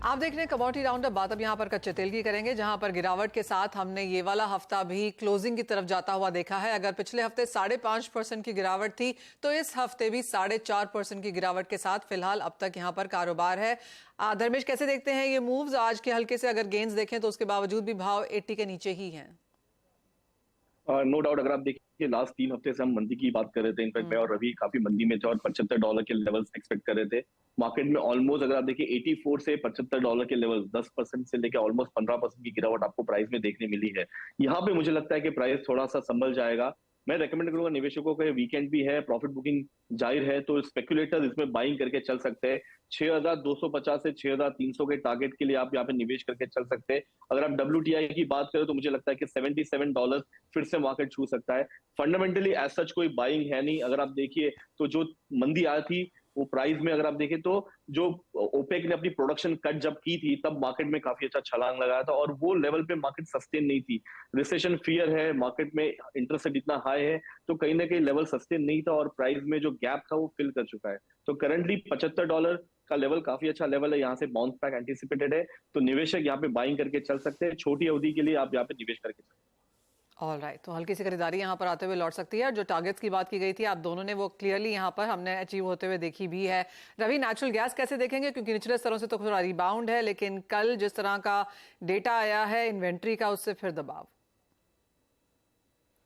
आप देख रहे हैं कमोडिटी राउंडअप। बात अब यहाँ पर कच्चे तेल की करेंगे, जहां पर गिरावट के साथ हमने ये वाला हफ्ता भी क्लोजिंग की तरफ जाता हुआ देखा है। अगर पिछले हफ्ते 5.5% की गिरावट थी, तो इस हफ्ते भी 4.5% की गिरावट के साथ फिलहाल अब तक यहाँ पर कारोबार है। धर्मेश, कैसे देखते हैं ये मूव्स? आज के हल्के से अगर गेंस देखें तो उसके बावजूद भी भाव 80 के नीचे ही है। नो डाउट, अगर आप देखिए लास्ट 3 हफ्ते से हम मंदी की बात कर रहे थे। इनफैक्ट मैं और रवि काफी मंदी में थे और $75 के लेवल्स एक्सपेक्ट कर रहे थे। मार्केट में ऑलमोस्ट अगर आप देखिए 84 से $75 के लेवल 10% से लेकर ऑलमोस्ट 15% की गिरावट आपको प्राइस में देखने मिली है। यहाँ पे मुझे लगता है कि प्राइस थोड़ा सा संभल जाएगा। मैं रेकमेंड करूंगा निवेशकों को, वीकेंड भी है, प्रॉफिट बुकिंग जाहिर है, तो स्पेकुलेटर्स इसमें बाइंग करके चल सकते हैं। 6250 से 6300 के टारगेट के लिए आप यहाँ पे निवेश करके चल सकते हैं। अगर आप WTI की बात करें तो मुझे लगता है कि $77 फिर से मार्केट छू सकता है। फंडामेंटली एज सच कोई बाइंग है नहीं। अगर आप देखिए तो जो मंदी आई थी वो प्राइस में अगर आप देखें तो जो ओपेक ने अपनी प्रोडक्शन कट जब की थी तब मार्केट में काफी अच्छा छलांग लगाया था और वो लेवल पे मार्केट सस्टेन नहीं थी। रिसेशन फियर है मार्केट में, इंटरेस्ट रेट इतना हाई है, तो कहीं ना कहीं लेवल सस्टेन नहीं था और प्राइस में जो गैप था वो फिल कर चुका है। तो करंटली $75 का लेवल काफी अच्छा लेवल है, यहाँ से बाउंस बैक एंटिसिपेटेड है। तो निवेशक यहाँ पे बाइंग करके चल सकते हैं। छोटी अवधि के लिए आप यहाँ पे निवेश करके चल सकते हैं। ऑल राइट, तो हल्की सी खरीदारी यहाँ पर आते हुए लौट सकती है। जो टारगेट्स की बात की गई थी आप दोनों ने, वो क्लियरली यहाँ पर हमने अचीव होते हुए देखी भी है। रवि, नेचुरल गैस कैसे देखेंगे? क्योंकि निचले स्तरों से तो थोड़ा रिबाउंड है, लेकिन कल जिस तरह का डेटा आया है इन्वेंट्री का, उससे फिर दबाव।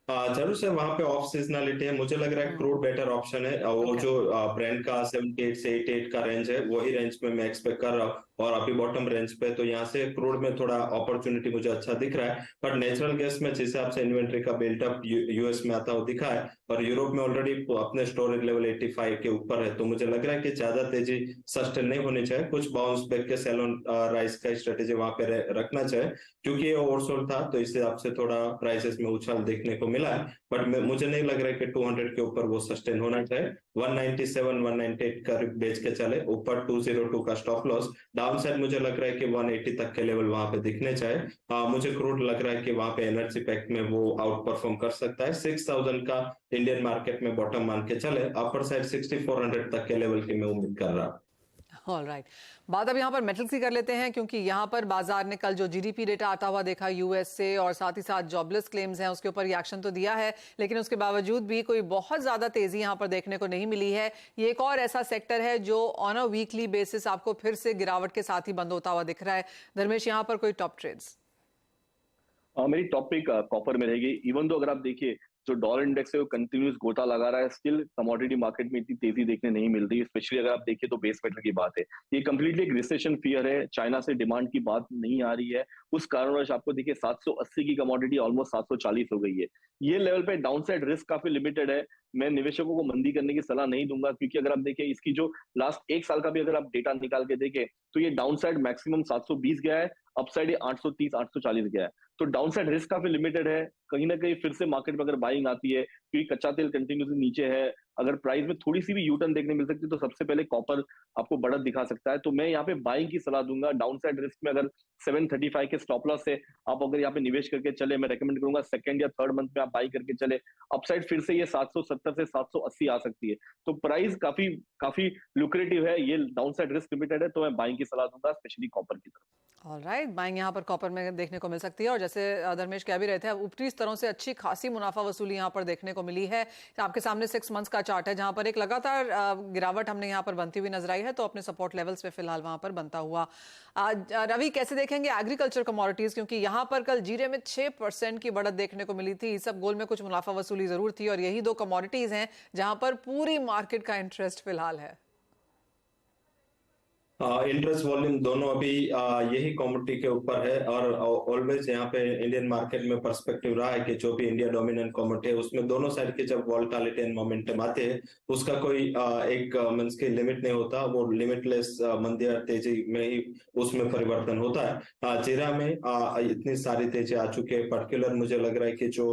जरूर से वहां पे ऑफ सीजनलिटी है। मुझे लग रहा है क्रूड बेटर ऑप्शन है। वो जो ब्रांड का 78 से 88 का रेंज है, वही रेंज में मैं एक्सपेक्ट कर रहा हूँ और अभी बॉटम रेंज पे, तो यहाँ से क्रूड में थोड़ा अपॉर्चुनिटी मुझे अच्छा दिख रहा है। बट नेचुरल गैस में जिस हिसाब से इन्वेंट्री का बिल्डअप यूएस में आता हुआ दिखा है और यूरोप में ऑलरेडी अपने स्टोरेज लेवल 85 के ऊपर है, तो मुझे लग रहा है कि ज्यादा तेजी सस्टेन नहीं होनी चाहिए। कुछ बाउंस बैक के सेलोन राइस का स्ट्रेटेजी वहां पे रखना चाहिए, क्योंकि ये ओवरसोल्ड था तो इस हिसाब से थोड़ा प्राइसेस में उछाल देखने को मिला है। बट मुझे नहीं लग रहा है कि 200 के ऊपर वो सस्टेन होना चाहिए। 197 198 का बेच के चले, ऊपर 202 का स्टॉप लॉस। डाउन साइड मुझे लग रहा है कि 180 तक के लेवल वहां पे दिखने चाहिए। मुझे क्रूड लग रहा है कि वहां पे एनर्जी पैक में वो आउट परफॉर्म कर सकता है। 6000 का इंडियन मार्केट में बॉटम मान के चले, अपर साइड 6400 तक के लेवल की मैं उम्मीद कर रहा हूँ। ऑल राइट, बात अब यहाँ पर मेटल्स की कर लेते हैं, क्योंकि यहाँ पर बाजार ने कल जो जीडीपी डेटा आता हुआ देखा यूएस से, और साथ ही साथ जॉबलेस क्लेम्स हैं, उसके ऊपर रिएक्शन तो दिया है, लेकिन उसके बावजूद भी कोई बहुत ज्यादा तेजी यहाँ पर देखने को नहीं मिली है। ये एक और ऐसा सेक्टर है जो ऑन अ वीकली बेसिस आपको फिर से गिरावट के साथ ही बंद होता हुआ दिख रहा है। धर्मेश, यहाँ पर कोई टॉप ट्रेड्स? मेरी टॉप पिक कॉपर में रहेगी। इवन दो अगर आप देखिए जो डॉलर इंडेक्स है वो कंटिन्यूस गोता लगा रहा है, स्टिल कमोडिटी मार्केट में इतनी तेजी देखने नहीं मिल रही। स्पेशली अगर आप देखिए तो बेस मेटल की बात है, ये कंप्लीटली एक रिसेशन फियर है। चाइना से डिमांड की बात नहीं आ रही है, उस कारणवश आपको देखिए 780 की कमोडिटी ऑलमोस्ट 740 हो गई है। ये लेवल पे डाउनसाइड रिस्क काफी लिमिटेड है। मैं निवेशकों को मंदी करने की सलाह नहीं दूंगा, क्योंकि अगर आप देखिए इसकी जो लास्ट एक साल का भी अगर आप डेटा निकाल के देखें तो ये डाउनसाइड मैक्सिमम 720 गया है, अपसाइड ये 830 840 गया है। तो डाउनसाइड रिस्क काफी लिमिटेड है। कहीं ना कहीं फिर से मार्केट में अगर बाइंग आती है, क्योंकि कच्चा तेल कंटिन्यूसली नीचे है, अगर प्राइस में थोड़ी सी भी यू टर्न देखने मिल सकती है तो सबसे पहले कॉपर आपको बढ़त दिखा सकता है। तो मैं यहाँ पे बाइंग की सलाह दूंगा। डाउनसाइड रिस्क में अगर 735 के स्टॉप लॉस है, आप अगर यहाँ पे निवेश करके चले, मैं रेकमेंड करूंगा सेकंड या थर्ड मंथ में आप बाई करके चले। अपसाइड फिर से ये 770 से 780 आ सकती है। तो प्राइस काफी काफी लुक्रेटिव है, ये डाउनसाइड रिस्क लिमिटेड है, तो मैं बाइंग की सलाह दूंगा स्पेशली कॉपर की तरफ। ऑल राइट, बाइंग यहाँ पर कॉपर में देखने को मिल सकती है। और जैसे धर्मेश कह भी रहे थे, ऊपरी स्तरों से अच्छी खासी मुनाफा वसूली यहाँ पर देखने को मिली है। आपके सामने 6 मंथ्स का चार्ट है, जहां पर एक लगातार गिरावट हमने यहाँ पर बनती हुई नजर आई है, तो अपने सपोर्ट लेवल्स पे फिलहाल वहां पर बनता हुआ। रवि, कैसे देखेंगे एग्रीकल्चर कमोडिटीज? क्योंकि यहाँ पर कल जीरे में 6% की बढ़त देखने को मिली थी। सब गोल में कुछ मुनाफा वसूली जरूर थी, और यही दो कमोडिटीज हैं जहां पर पूरी मार्केट का इंटरेस्ट फिलहाल है। इंटरेस्ट वॉल्यूम दोनों अभी यही कमोडिटी के ऊपर है, और ऑलवेज यहाँ पे इंडियन मार्केट में पर्सपेक्टिव रहा है कि जो भी इंडिया डोमिनेंट कमोडिटी है उसमें दोनों साइड के जब वॉलेटिलिटी एंड मोमेंटम आते हैं उसका कोई एक मींस की लिमिट नहीं होता, वो लिमिटलेस मंदी और तेजी में ही उसमें परिवर्तन होता है। जीरा में इतनी सारी तेजी आ चुकी है। पर्टिकुलर मुझे लग रहा है कि जो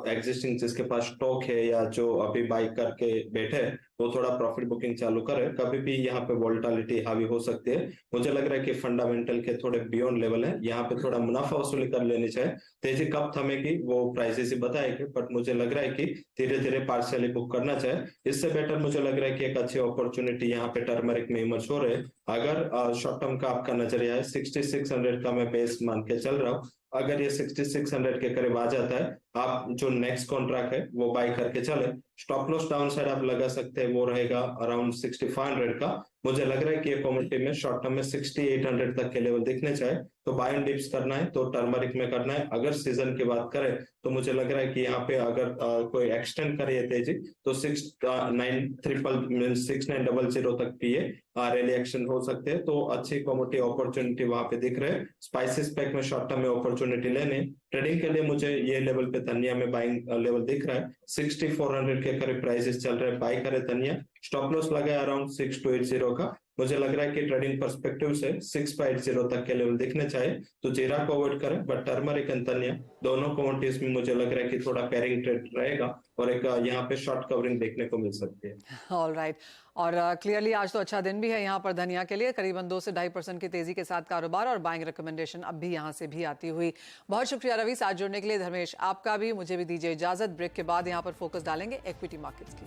एग्जिस्टिंग जिसके पास स्टॉक है या जो अभी बाई करके बैठे वो थोड़ा प्रॉफिट बुकिंग चालू करे। कभी भी यहाँ पे वोलेटिलिटी हावी हो सकती है। मुझे लग रहा है कि फंडामेंटल के थोड़े बियॉन्ड लेवल है, यहाँ पे थोड़ा मुनाफा वसूली कर लेनी चाहिए। तेजी कब थमेगी वो प्राइसेस ही बताएगी, बट मुझे लग रहा है कि धीरे धीरे पार्शियली बुक करना चाहिए। इससे बेटर मुझे लग रहा है कि एक अच्छी अपॉर्चुनिटी यहाँ पे टर्मरिक में इमर्ज हो रहे हैं। अगर शॉर्ट टर्म का आपका नजरिया है 6600 का मैं बेस मान के चल रहा हूँ। अगर ये 6600 के करीब आ जाता है, आप जो नेक्स्ट कॉन्ट्रैक्ट है वो बाई करके चले। स्टॉप लॉस डाउन साइड आप लगा सकते हैं, वो रहेगा अराउंड 6500 का। मुझे लग रहा है कि ये कमोडिटी में शॉर्ट टर्म में 6800 तक के लेवल दिखने चाहिए। तो बाय एंड डिप्स करना है तो टर्मरिक में करना है। अगर सीजन की बात करें तो मुझे लग रहा है कि यहाँ पे अगर कोई एक्सटेंड करे ये तेजी तो 6900 तक भी ये रैली एक्शन हो सकते हैं। तो अच्छी कमोडिटी अपॉर्चुनिटी वहां पे दिख रहे हैं। स्पाइसेस पैक में शॉर्ट टर्म में अपॉर्चुनिटी लेने ट्रेडिंग के लिए मुझे ये लेवल पे तनिया में बाइंग लेवल दिख रहा है। 6400 के करीब प्राइसेस चल रहे हैं, बाई करे तनिया। स्टॉप लॉस लगा है अराउंड 6280 का। मुझे लग रहा है कि ट्रेडिंग पर्सपेक्टिव से 6580 तक के लेवल दिखने चाहिए। तो जीरा को अवॉइड करें, बट टर्मरिक एंड तनिया दोनों कमोडिटीज में मुझे लग रहा है कि थोड़ा पेयरिंग ट्रेड रहेगा और एक यहाँ पे शॉर्ट कवरिंग देखने को मिल सकती है। All right. और क्लियरली आज तो अच्छा दिन भी है यहाँ पर धनिया के लिए। करीबन 2 से 2.5% की तेजी के साथ कारोबार और बाइंग रिकमेंडेशन अब भी यहाँ से भी आती हुई। बहुत शुक्रिया रवि साथ जुड़ने के लिए। धर्मेश आपका भी। मुझे भी दीजिए इजाजत। ब्रेक के बाद यहाँ पर फोकस डालेंगे इक्विटी मार्केट्स की।